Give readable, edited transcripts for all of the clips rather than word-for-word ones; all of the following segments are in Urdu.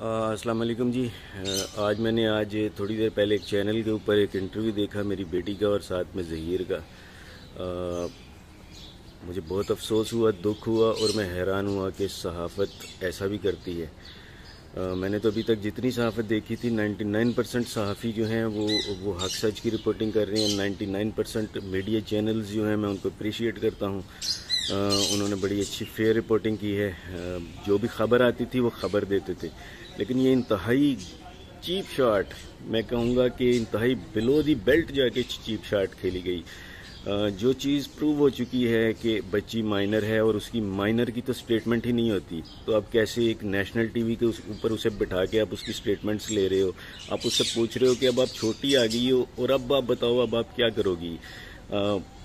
السلام علیکم جی۔ آج میں نے تھوڑی دیر پہلے ایک چینل کے اوپر ایک انٹرویو دیکھا میری بیٹی کا اور ساتھ میں ظہیر کا۔ مجھے بہت افسوس ہوا، دکھ ہوا اور میں حیران ہوا کہ صحافت ایسا بھی کرتی ہے۔ میں نے تو ابھی تک جتنی صحافت دیکھی تھی 99% صحافی جو ہیں وہ حق سچ کی رپورٹنگ کر رہے ہیں۔ 99% میڈیا چینلز جو ہیں میں ان کو اپریشیٹ کرتا ہوں، انہوں نے بڑی اچھی فیئر رپورٹنگ کی ہے۔ جو بھی خبر آتی تھی وہ خبر دیتے تھے، لیکن یہ انتہائی چیپ شاٹ، میں کہوں گا کہ انتہائی بلو دی بیلٹ جا کے چیپ شاٹ کھیلی گئی۔ جو چیز پروو ہو چکی ہے کہ بچی مائنر ہے اور اس کی مائنر کی تو سٹیٹمنٹ ہی نہیں ہوتی، تو اب کیسے ایک نیشنل ٹی وی کے اوپر اسے بٹھا کے آپ اس کی سٹیٹمنٹس لے رہے ہو؟ آپ اس سے پوچھ رہے ہو کہ اب آپ چھوٹی آ گئی ہو اور اب آپ بتاؤ اب آپ کیا کرو گی؟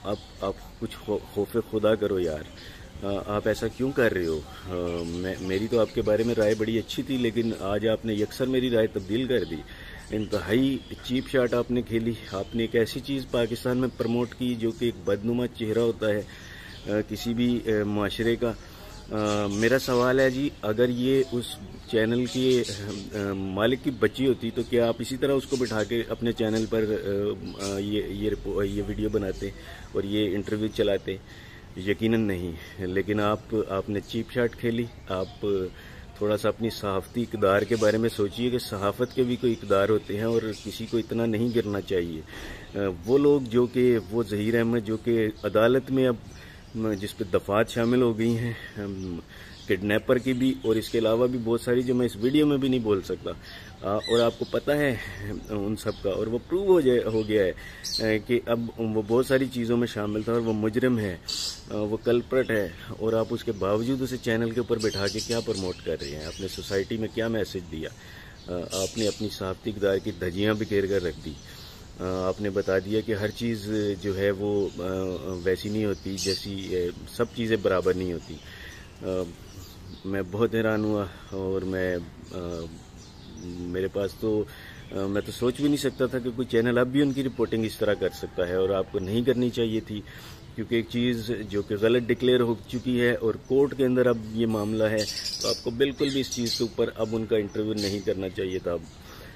آپ کچھ خوف خدا کرو یار، آپ ایسا کیوں کر رہے ہو؟ میری تو آپ کے بارے میں رائے بڑی اچھی تھی، لیکن آج آپ نے یکسر میری رائے تبدیل کر دی۔ انتہائی چیپ شاٹ آپ نے کھیلی۔ آپ نے ایک ایسی چیز پاکستان میں پروموٹ کی جو کہ ایک بدنما چہرہ ہوتا ہے کسی بھی معاشرے کا۔ میرا سوال ہے جی، اگر یہ اس چینل کے مالک کی بچی ہوتی تو کیا آپ اسی طرح اس کو بٹھا کے اپنے چینل پر یہ ویڈیو بناتے اور یہ انٹرویو چلاتے؟ یقیناً نہیں۔ لیکن آپ نے چیپ شاٹ کھیلی۔ آپ تھوڑا سا اپنی صحافتی اقدار کے بارے میں سوچئے کہ صحافت کے بھی کوئی اقدار ہوتے ہیں اور کسی کو اتنا نہیں گرنا چاہیے۔ وہ لوگ جو کہ وہ ظہیر احمد جو کہ عدالت میں اب جس پہ دفعات شامل ہو گئی ہیں کڈنیپر کی بھی، اور اس کے علاوہ بھی بہت ساری جو میں اس ویڈیو میں بھی نہیں بول سکتا، اور آپ کو پتہ ہے ان سب کا، اور وہ پروو ہو گیا ہے کہ اب وہ بہت ساری چیزوں میں شامل تھا اور وہ مجرم ہے، وہ کلپرٹ ہے، اور آپ اس کے باوجود اسے چینل کے اوپر بٹھا کے کیا پروموٹ کر رہے ہیں؟ آپ نے سوسائٹی میں کیا میسج دیا؟ آپ نے اپنی صحافتی اقدار کی دھجیاں بکھیر کر رکھ دی۔ آپ نے بتا دیا کہ ہر چیز جو ہے وہ ویسی نہیں ہوتی جیسی، سب چیزیں برابر نہیں ہوتی۔ میں بہت حیران ہوا، اور میرے پاس تو میں تو سوچ بھی نہیں سکتا تھا کہ کوئی چینل اب بھی ان کی رپورٹنگ اس طرح کر سکتا ہے، اور آپ کو نہیں کرنی چاہیے تھی، کیونکہ ایک چیز جو کہ غلط ڈکلیئر ہو چکی ہے اور کورٹ کے اندر اب یہ معاملہ ہے، تو آپ کو بالکل بھی اس چیز کے اوپر اب ان کا انٹرویو نہیں کرنا چاہیے تھا۔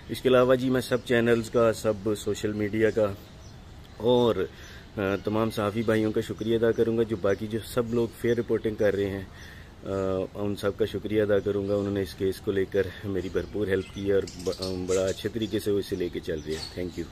اس کے علاوہ جی میں سب چینلز کا، سب سوشل میڈیا کا اور تمام صحافی بھائیوں کا شکریہ ادا کروں گا، جو باقی جو سب لوگ فیئر رپورٹنگ کر رہے ہیں، ان سب کا شکریہ ادا کروں گا۔ انہوں نے اس کیس کو لے کر میری بھرپور ہیلپ کی ہے اور بڑا اچھے طریقے سے وہ اسے لے کے چل رہے ہیں۔ Thank you.